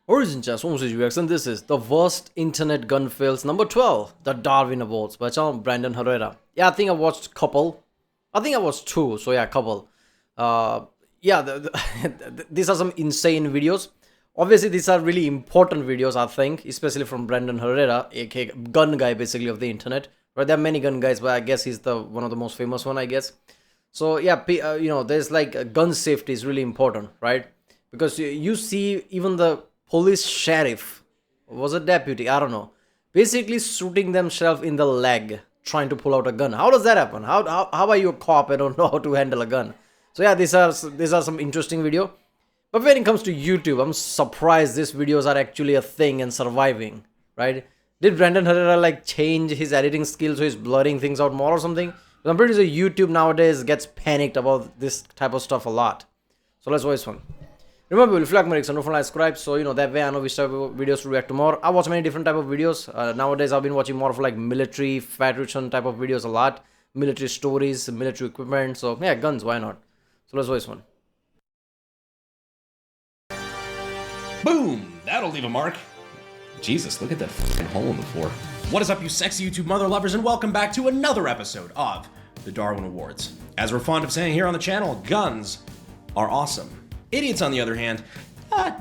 Origin Chess, and this is the worst internet gun fails number 12, the Darwin Awards by Brandon Herrera. Yeah, I think I watched couple. I think I watched two, so yeah, couple. These are some insane videos. Obviously, these are really important videos, I think, especially from Brandon Herrera, aka gun guy basically of the internet. Right, there are many gun guys, but I guess he's the one of the most famous one, I guess. So yeah, there's like gun safety is really important, right? Because you see even the police sheriff, was a deputy, I don't know, basically shooting themselves in the leg trying to pull out a gun. How does that happen? How are you a cop and don't know how to handle a gun? So yeah, these are some interesting video. But when it comes to YouTube, I'm surprised these videos are actually a thing and surviving, right? Did Brandon Herrera like change his editing skills so he's blurring things out more or something? But I'm pretty sure YouTube nowadays gets panicked about this type of stuff a lot. So let's watch one. Remember, if you like my reaction, don't forget to subscribe, so that way I know which type of videos to react to more. I watch many different type of videos. Nowadays I've been watching more of like military, patriotism type of videos a lot. Military stories, military equipment, so yeah, guns, why not? So let's watch one. Boom! That'll leave a mark. Jesus, look at that fucking hole in the floor. What is up, you sexy YouTube mother lovers, and welcome back to another episode of the Darwin Awards. As we're fond of saying here on the channel, guns are awesome. Idiots, on the other hand,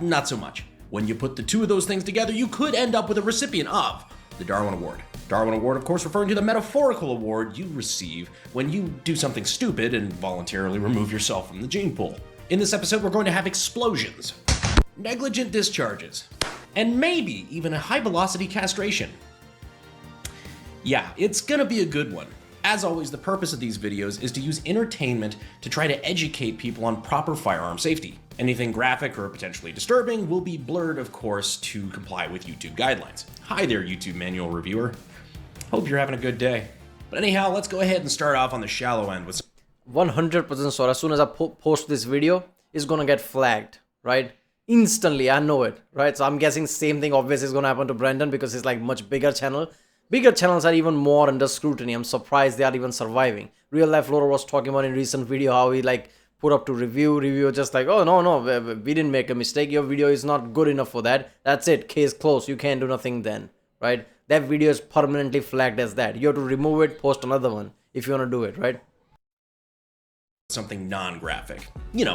not so much. When you put the two of those things together, you could end up with a recipient of the Darwin Award. Darwin Award, of course, referring to the metaphorical award you receive when you do something stupid and voluntarily remove yourself from the gene pool. In this episode, we're going to have explosions, negligent discharges, and maybe even a high-velocity castration. Yeah, it's gonna be a good one. As always, the purpose of these videos is to use entertainment to try to educate people on proper firearm safety. Anything graphic or potentially disturbing will be blurred, of course, to comply with YouTube guidelines. Hi there, YouTube manual reviewer. Hope you're having a good day. But anyhow, let's go ahead and start off on the shallow end with 100% sure as soon as I post this video, it's gonna get flagged, right? Instantly, I know it, right? So I'm guessing same thing obviously is gonna happen to Brandon because he's like much bigger channel. Bigger channels are even more under scrutiny. I'm surprised they are even surviving. Real Life Lore was talking about in recent video how he like put up to review just like, oh no, we didn't make a mistake. Your video is not good enough for that. That's it. Case closed. You can't do nothing then, right? That video is permanently flagged as that. You have to remove it, post another one if you want to do it, right? something non-graphic.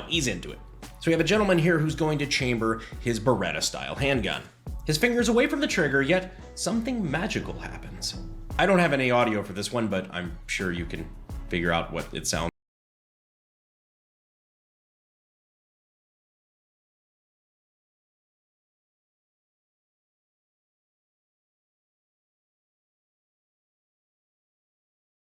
Ease into it. So we have a gentleman here who's going to chamber his Beretta-style handgun. His finger's away from the trigger, yet something magical happens. I don't have any audio for this one, but I'm sure you can figure out what it sounds.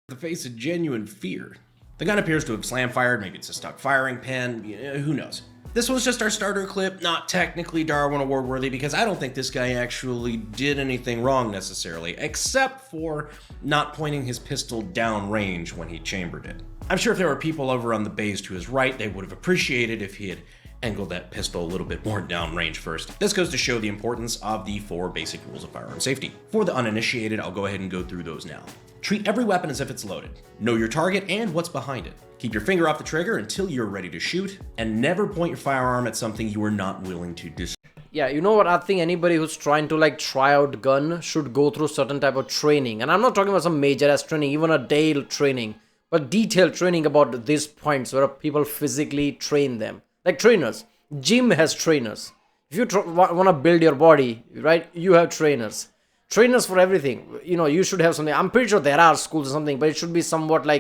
The face of genuine fear. The gun appears to have slam fired, maybe it's a stuck firing pin, who knows. This was just our starter clip, not technically Darwin Award worthy because I don't think this guy actually did anything wrong necessarily, except for not pointing his pistol down range when he chambered it. I'm sure if there were people over on the base to his right, they would have appreciated if he had angled that pistol a little bit more down range first. This goes to show the importance of the 4 basic rules of firearm safety. For the uninitiated, I'll go ahead and go through those now. Treat every weapon as if it's loaded. Know your target and what's behind it. Keep your finger off the trigger until you're ready to shoot, and never point your firearm at something you are not willing to destroy. Yeah, you know what? I think anybody who's trying to try out gun should go through certain type of training. And I'm not talking about some major ass training, even a day training, but detailed training about these points where people physically train them. Like trainers. Gym has trainers. If you want to build your body, right, you have trainers. Trainers for everything. You should have something. I'm pretty sure there are schools or something, but it should be somewhat more,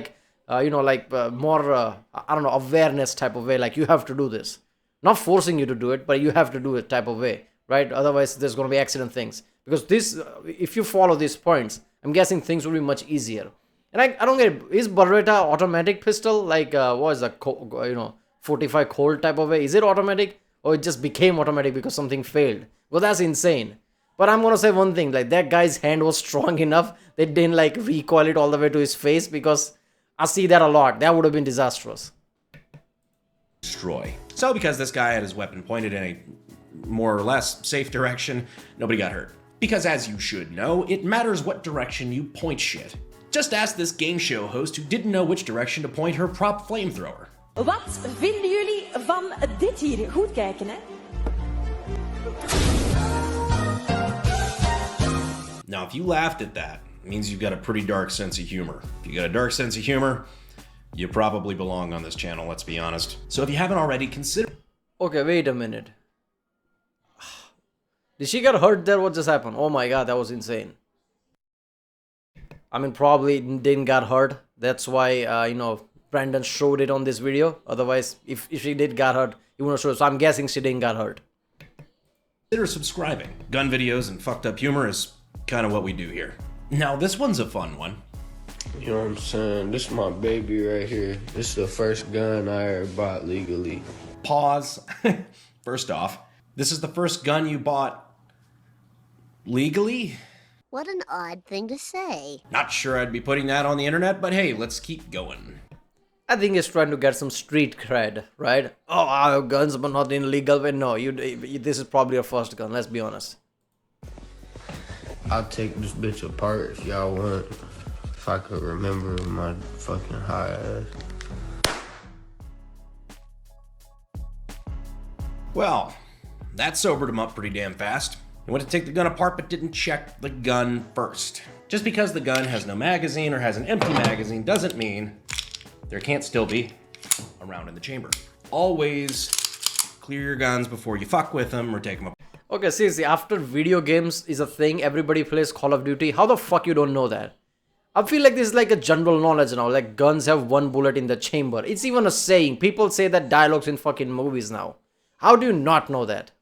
I don't know, awareness type of way. Like, you have to do this. Not forcing you to do it, but you have to do it type of way, right? Otherwise, there's going to be accident things. Because this, if you follow these points, I'm guessing things will be much easier. And I don't get it. Is Beretta automatic pistol? Like, what is that, 45 Colt type of way? Is it automatic? Or it just became automatic because something failed? Well, that's insane. But I'm going to say one thing. Like, that guy's hand was strong enough. They didn't, recoil it all the way to his face because I see that a lot. That would have been disastrous. Destroy. So because this guy had his weapon pointed in a more or less safe direction, nobody got hurt. Because as you should know, it matters what direction you point shit. Just ask this game show host who didn't know which direction to point her prop flamethrower. Wat vinden jullie van dit hier? Goed kijken, hè? Now, if you laughed at that, it means you've got a pretty dark sense of humor. If you got a dark sense of humor, you probably belong on this channel, let's be honest. So if you haven't already, consider... Okay, wait a minute. Did she get hurt there? What just happened? Oh my god, that was insane. I mean, probably didn't get hurt. That's why, you know, Brandon showed it on this video. Otherwise, if she did get hurt, he wouldn't show it. So I'm guessing she didn't get hurt. Consider subscribing. Gun videos and fucked up humor is kind of what we do here. Now, this one's a fun one. You know what I'm saying? This is my baby right here. This is the first gun I ever bought legally. Pause. First off, this is the first gun you bought legally? What an odd thing to say. Not sure I'd be putting that on the internet, but hey, let's keep going. I think he's trying to get some street cred, right? Oh, I have guns, but not in legal way. No, this is probably your first gun, let's be honest. I'll take this bitch apart if y'all want. If I could remember my fucking high ass. Well, that sobered him up pretty damn fast. He went to take the gun apart but didn't check the gun first. Just because the gun has no magazine or has an empty magazine doesn't mean there can't still be a round in the chamber. Always clear your guns before you fuck with them or take them apart. Okay, seriously, after video games is a thing, everybody plays Call of Duty. How the fuck you don't know that? I feel like this is like a general knowledge now. Like, guns have one bullet in the chamber. It's even a saying. People say that dialogues in fucking movies now. How do you not know that?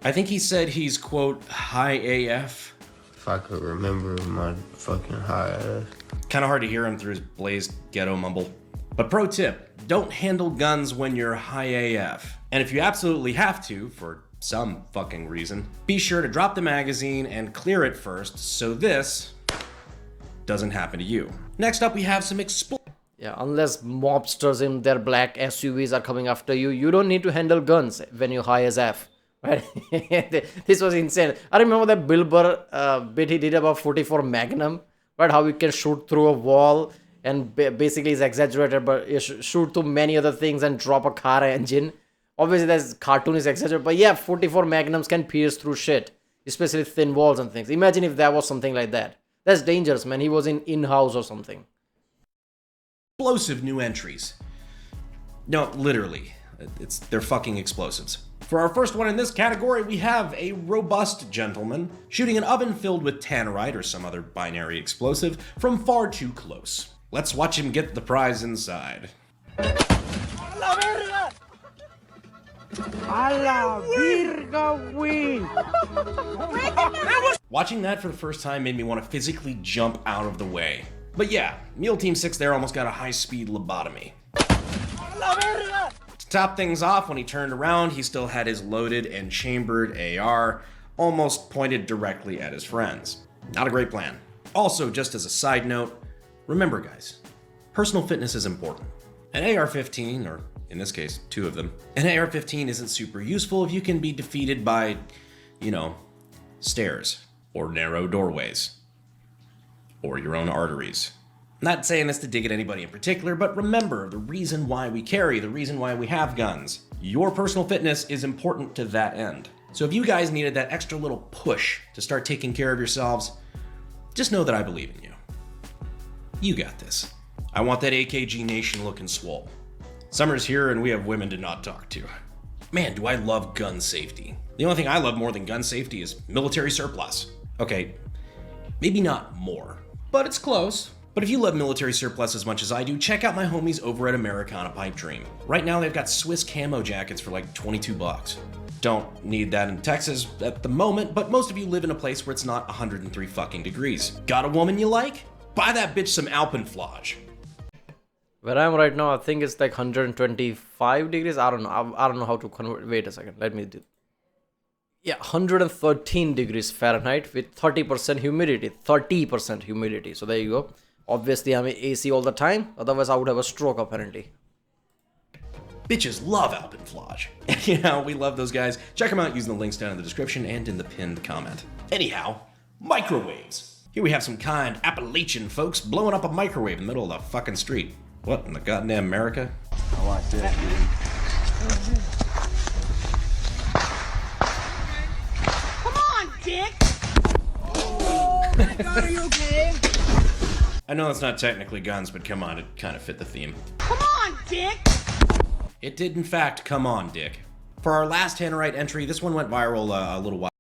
I think he said he's, quote, high AF. If I could remember my fucking high ass. Kind of hard to hear him through his blazed ghetto mumble. But pro tip, don't handle guns when you're high AF. And if you absolutely have to, for some fucking reason, be sure to drop the magazine and clear it first so this doesn't happen to you. Next up, we have some Yeah, unless mobsters in their black SUVs are coming after you, you don't need to handle guns when you're high as F. Right? This was insane. I remember that Bill Burr bit he did about 44 Magnum, right? How you can shoot through a wall and basically is exaggerated, but you shoot through many other things and drop a car engine. Obviously, that's cartoon is exaggerated, but yeah, 44 Magnums can pierce through shit, especially thin walls and things. Imagine if that was something like that. That's dangerous, man. He was in-house or something. explosive new entries. No, literally, they're fucking explosives. For our first one in this category, we have a robust gentleman shooting an oven filled with tannerite or some other binary explosive from far too close. Let's watch him get the prize inside. ¡La verga! ¡A la virga, güey! Watching that for the first time made me want to physically jump out of the way. But yeah, Mule Team 6 there almost got a high-speed lobotomy. ¡La verga! To top things off, when he turned around, he still had his loaded and chambered AR almost pointed directly at his friends. Not a great plan. Also, just as a side note, remember guys, personal fitness is important. An AR-15, or in this case, two of them, an AR-15 isn't super useful if you can be defeated by, you know, stairs, or narrow doorways, or your own arteries. Not saying this to dig at anybody in particular, but remember the reason why we carry, the reason why we have guns. Your personal fitness is important to that end. So if you guys needed that extra little push to start taking care of yourselves, just know that I believe in you. You got this. I want that AKG Nation looking swole. Summer's here and we have women to not talk to. Man, do I love gun safety. The only thing I love more than gun safety is military surplus. Okay, maybe not more, but it's close. But if you love military surplus as much as I do, check out my homies over at Americana Pipe Dream. Right now they've got Swiss camo jackets for like 22 bucks. Don't need that in Texas at the moment, but most of you live in a place where it's not 103 fucking degrees. Got a woman you like? Buy that bitch some Alpenflage. Where I am right now, I think it's like 125 degrees. I don't know. I don't know how to convert. Wait a second. Let me do. Yeah, 113 degrees Fahrenheit with 30% humidity. 30% humidity. So there you go. Obviously, I'm AC all the time. Otherwise, I would have a stroke apparently. Bitches love Alpenflage. You know, we love those guys. Check them out using the links down in the description and in the pinned comment. Anyhow, microwaves. Here we have some kind Appalachian folks blowing up a microwave in the middle of the fucking street. What in the goddamn America? I like that, dude. Come on, dick! God, are you okay? I know that's not technically guns, but come on, it kind of fit the theme. Come on, Dick! It did, in fact, come on, Dick. For our last Tannerite entry, this one went viral a little while.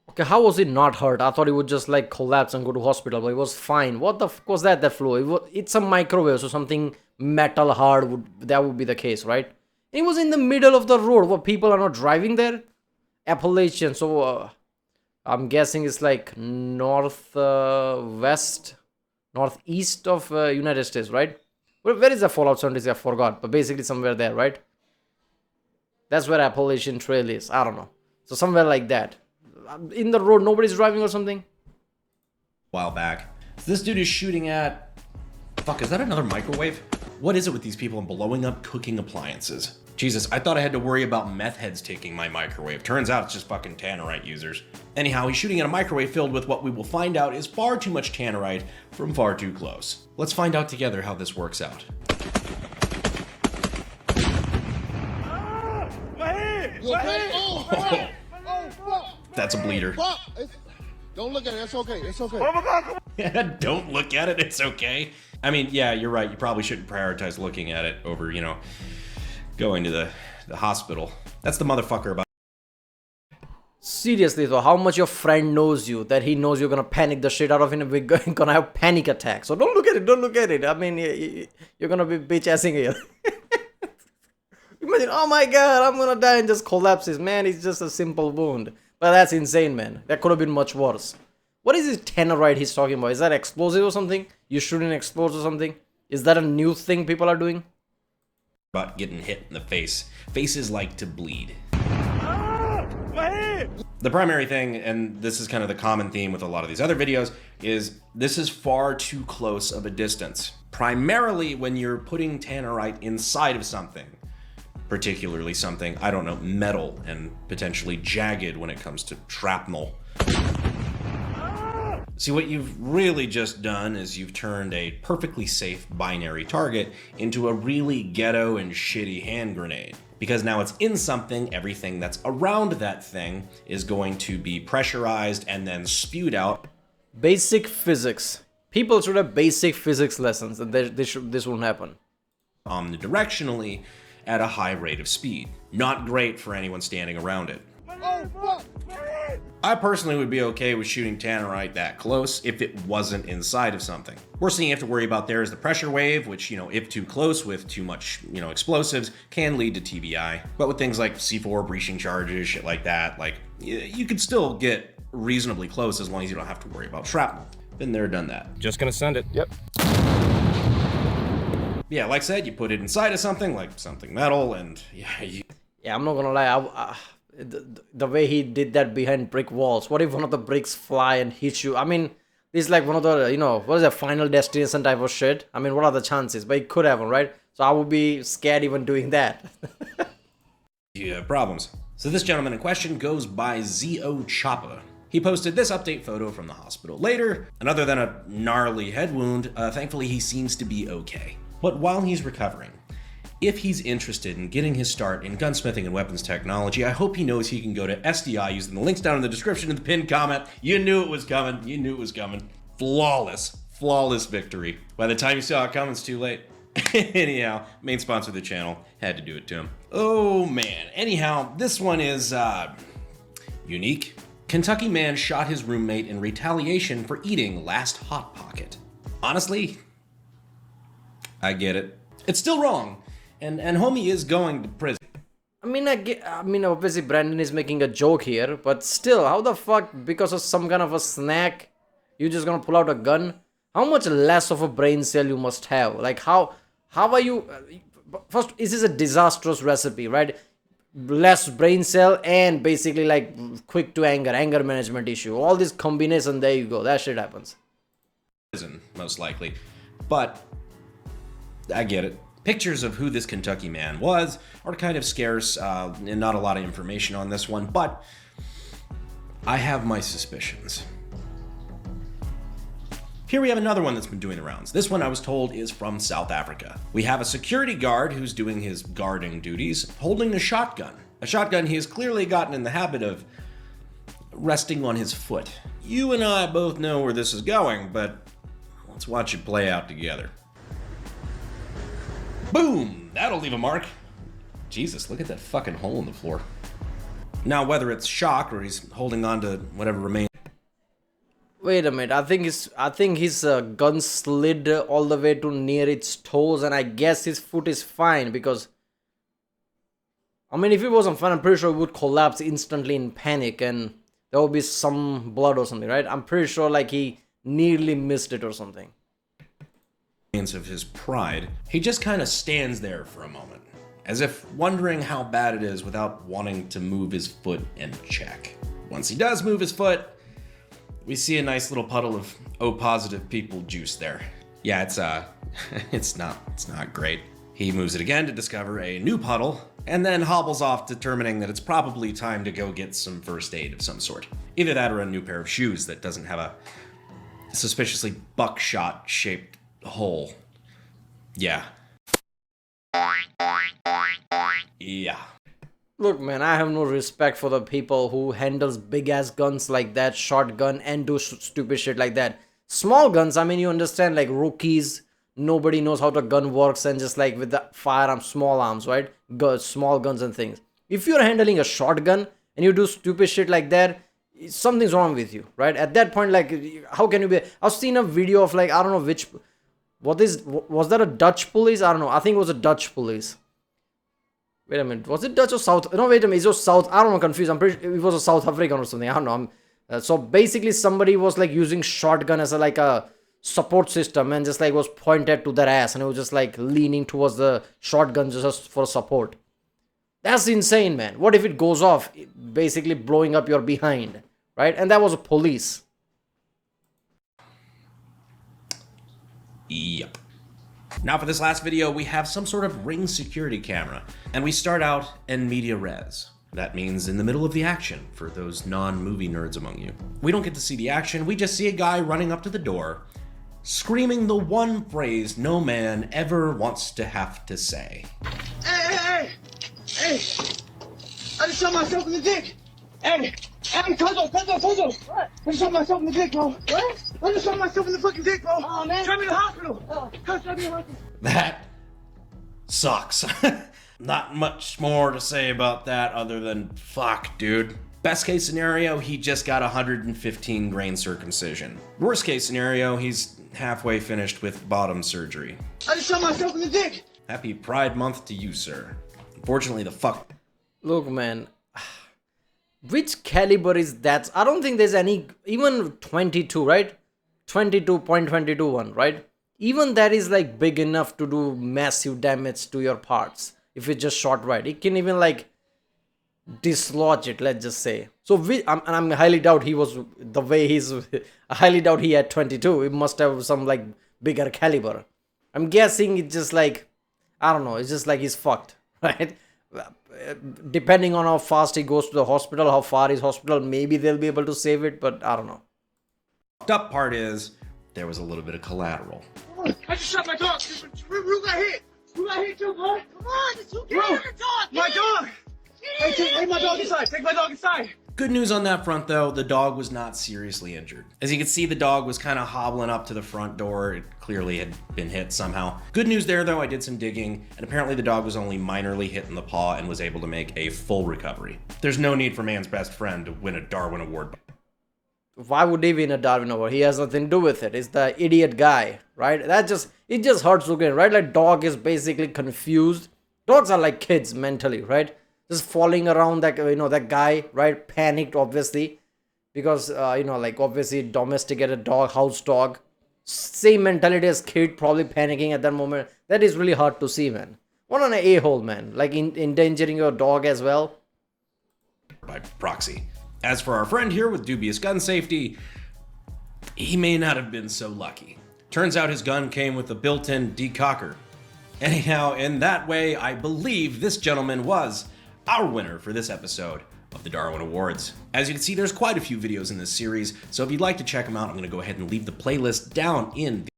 Okay, how was it not hurt? I thought he would just like collapse and go to hospital, but it was fine. What the fuck was that flew? It's a microwave, so something metal hard would be the case, right? It was in the middle of the road where people are not driving there. Appalachian, so I'm guessing it's like northeast of United States, right? Where is the Fallout 76? I forgot, but basically somewhere there, right? That's where Appalachian Trail is. I don't know. So somewhere like that. In the road, nobody's driving or something? While back. So this dude is shooting at... Fuck, is that another microwave? What is it with these people and blowing up cooking appliances? Jesus, I thought I had to worry about meth heads taking my microwave. Turns out it's just fucking Tannerite users. Anyhow, he's shooting at a microwave filled with what we will find out is far too much Tannerite from far too close. Let's find out together how this works out. That's a bleeder. Don't look at it. It's okay. It's okay. Don't look at it. It's okay. I mean, yeah, you're right. You probably shouldn't prioritize looking at it over, you know, going to the hospital. That's the motherfucker about. Seriously though, how much your friend knows you that he knows you're gonna panic the shit out of him and we're gonna have panic attack. So don't look at it. Don't look at it. I mean, you're gonna be bitch-assing here. Imagine, oh my god, I'm gonna die and just collapses. Man, it's just a simple wound. But that's insane, man. That could have been much worse. What is this Tannerite he's talking about? Is that explosive or something? You shooting explosives or something? Is that a new thing people are doing? About getting hit in the face. Faces like to bleed. The primary thing, and this is kind of the common theme with a lot of these other videos, is this is far too close of a distance. Primarily when you're putting Tannerite inside of something. Particularly something, I don't know, metal and potentially jagged when it comes to shrapnel. See, what you've really just done is you've turned a perfectly safe binary target into a really ghetto and shitty hand grenade. Because now it's in something, everything that's around that thing is going to be pressurized and then spewed out. Basic physics. People should have basic physics lessons, and this won't happen. Omnidirectionally at a high rate of speed. Not great for anyone standing around it. I personally would be okay with shooting Tannerite that close if it wasn't inside of something. Worst thing you have to worry about there is the pressure wave, which, you know, if too close with too much, you know, explosives can lead to TBI. But with things like C4 breaching charges, shit like that, like, you could still get reasonably close as long as you don't have to worry about shrapnel. Been there, done that. Just gonna send it. Yep. Yeah, like I said, you put it inside of something, like something metal, and Yeah, I'm not gonna lie. The way he did that behind brick walls. What if one of the bricks fly and hit you? I mean, this is like one of the, you know, what is that, Final Destination type of shit? I mean, what are the chances? But it could happen, right? So I would be scared even doing that. you have problems. So this gentleman in question goes by ZO Choppa. He posted this update photo from the hospital later, and other than a gnarly head wound, thankfully he seems to be okay. But while he's recovering, if he's interested in getting his start in gunsmithing and weapons technology, I hope he knows he can go to SDI using the links down in the description of the pinned comment. You knew it was coming. You knew it was coming. Flawless victory. By the time you saw it coming, it's too late. Anyhow, main sponsor of the channel, had to do it to him. Oh man. Anyhow, this one is, unique. Kentucky man shot his roommate in retaliation for eating last Hot Pocket. Honestly, I get it. It's still wrong. And homie is going to prison. I mean, obviously Brandon is making a joke here, but still, how the fuck, because of some kind of a snack, you just gonna pull out a gun? How much less of a brain cell you must have? Like, how are you... First, is this a disastrous recipe, right? Less brain cell and basically like quick to anger management issue. All this combination, there you go. That shit happens. Prison, most likely. But I get it. Pictures of who this Kentucky man was are kind of scarce, and not a lot of information on this one, but I have my suspicions. Here we have another one that's been doing the rounds. This one I was told is from South Africa. We have a security guard who's doing his guarding duties, holding a shotgun. A shotgun he has clearly gotten in the habit of resting on his foot. You and I both know where this is going, but let's watch it play out together. Boom! That'll leave a mark. Jesus, look at that fucking hole in the floor. Now, whether it's shock or he's holding on to whatever remains. Wait a minute. I think his gun slid all the way to near its toes, and I guess his foot is fine because. I mean, if it wasn't fine, I'm pretty sure it would collapse instantly in panic, and there would be some blood or something, right? I'm pretty sure like he nearly missed it or something. Of his pride, he just kind of stands there for a moment, as if wondering how bad it is without wanting to move his foot and check. Once he does move his foot, we see a nice little puddle of O-positive people juice there. Yeah, it's not great. He moves it again to discover a new puddle, and then hobbles off, determining that it's probably time to go get some first aid of some sort. Either that or a new pair of shoes that doesn't have a suspiciously buckshot-shaped hole. Yeah. Yeah. Look, man, I have no respect for the people who handles big-ass guns like that, shotgun, and do stupid shit like that. Small guns, I mean, you understand, like rookies, nobody knows how the gun works, and just like with the firearm, small arms, right? Small guns and things. If you're handling a shotgun and you do stupid shit like that, something's wrong with you, right? At that point, like, how can you be? I've seen a video of like, I don't know which, was that a Dutch police? I don't know. I think it was a Dutch police. Wait a minute, was it Dutch or South? No, wait a minute, it was South. I don't know, confused. I'm pretty it was a South African or something. I don't know. So basically, somebody was like using shotgun as a support system and just like was pointed to their ass, and it was just like leaning towards the shotgun just for support. That's insane, man. What if it goes off, basically blowing up your behind, right? And that was a police. Yep. Now for this last video, we have some sort of ring security camera, and we start out in media res. That means in the middle of the action, for those non-movie nerds among you. We don't get to see the action, we just see a guy running up to the door, screaming the one phrase no man ever wants to have to say. Hey! I just shot myself in the dick! Hey, Cuzzo! What? I just shot myself in the dick, bro. What? I just shot myself in the fucking dick, bro. Oh, man. Drive me to the hospital. Drive me to the hospital. That sucks. Not much more to say about that other than fuck, dude. Best case scenario, he just got 115 grain circumcision. Worst case scenario, he's halfway finished with bottom surgery. I just shot myself in the dick. Happy Pride Month to you, sir. Unfortunately, the fuck. Look, man, which caliber is that? I don't think there's any, even 22, right? 22.22 one, right? Even that is like big enough to do massive damage to your parts. If it's just shot right, it can even like dislodge it, let's just say. So I'm highly doubt he was the way he's. I highly doubt he had 22. It must have some like bigger caliber. I'm guessing it's just like, I don't know. It's just like he's fucked, right? Depending on how fast he goes to the hospital, how far is hospital, maybe they'll be able to save it, but I don't know. The up part is there was a little bit of collateral. I just shot my dog. Who got hit? Who got hit too, bro? Come on, it's okay. Bro, dog. My dog. Hey, take my dog inside. Take my dog inside. Good news on that front, though, the dog was not seriously injured. As you can see, the dog was kind of hobbling up to the front door. It clearly had been hit somehow. Good news there, though, I did some digging, and apparently the dog was only minorly hit in the paw and was able to make a full recovery. There's no need for man's best friend to win a Darwin Award. Why would he win a Darwin Award? He has nothing to do with it. It's the idiot guy, right? It just hurts looking, right? Like dog is basically confused. Dogs are like kids mentally, right? Just falling around that, that guy, right? Panicked, obviously, because, like obviously domesticated dog, house dog, same mentality as kid, probably panicking at that moment. That is really hard to see, man. What an a-hole, man. Like endangering your dog as well. By proxy. As for our friend here with dubious gun safety, he may not have been so lucky. Turns out his gun came with a built-in decocker. Anyhow, in that way, I believe this gentleman was our winner for this episode of the Darwin Awards. As you can see, there's quite a few videos in this series, so if you'd like to check them out, I'm going to go ahead and leave the playlist down in the...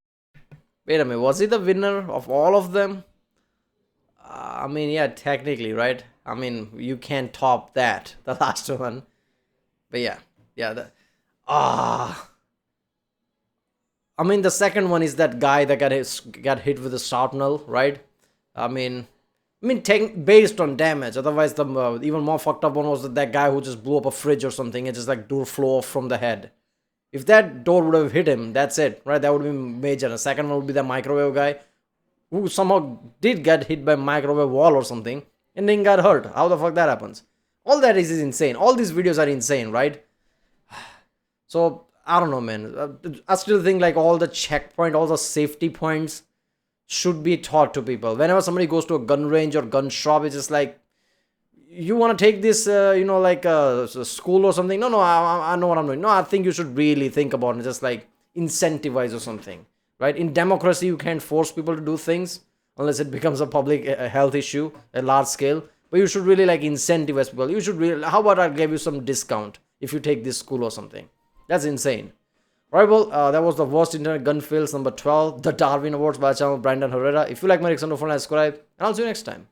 Wait a minute, was he the winner of all of them? I mean, yeah, technically, right? I mean, you can't top that, the last one. But yeah. I mean, the second one is that guy that got hit with a shrapnel, right? I mean, based on damage. Otherwise, the even more fucked up one was that guy who just blew up a fridge or something and just like door flew off from the head. If that door would have hit him, that's it, right? That would be major. The second one would be the microwave guy who somehow did get hit by microwave wall or something and then got hurt. How the fuck that happens? All that is insane. All these videos are insane, right? So I don't know, man. I still think like all the checkpoint, all the safety points should be taught to people. Whenever somebody goes to a gun range or gun shop, it's just like, you want to take this, like a school or something? No, I know what I'm doing. No, I think you should really think about it, just like incentivize or something, right? In democracy, you can't force people to do things unless it becomes a public health issue at large scale. But you should really like incentivize people. You should really, how about I give you some discount if you take this school or something? That's insane. Alright, well, that was the worst internet gun fails number 12, the Darwin Awards by the channel Brandon Herrera. If you like my reaction, don't forget to subscribe, and I'll see you next time.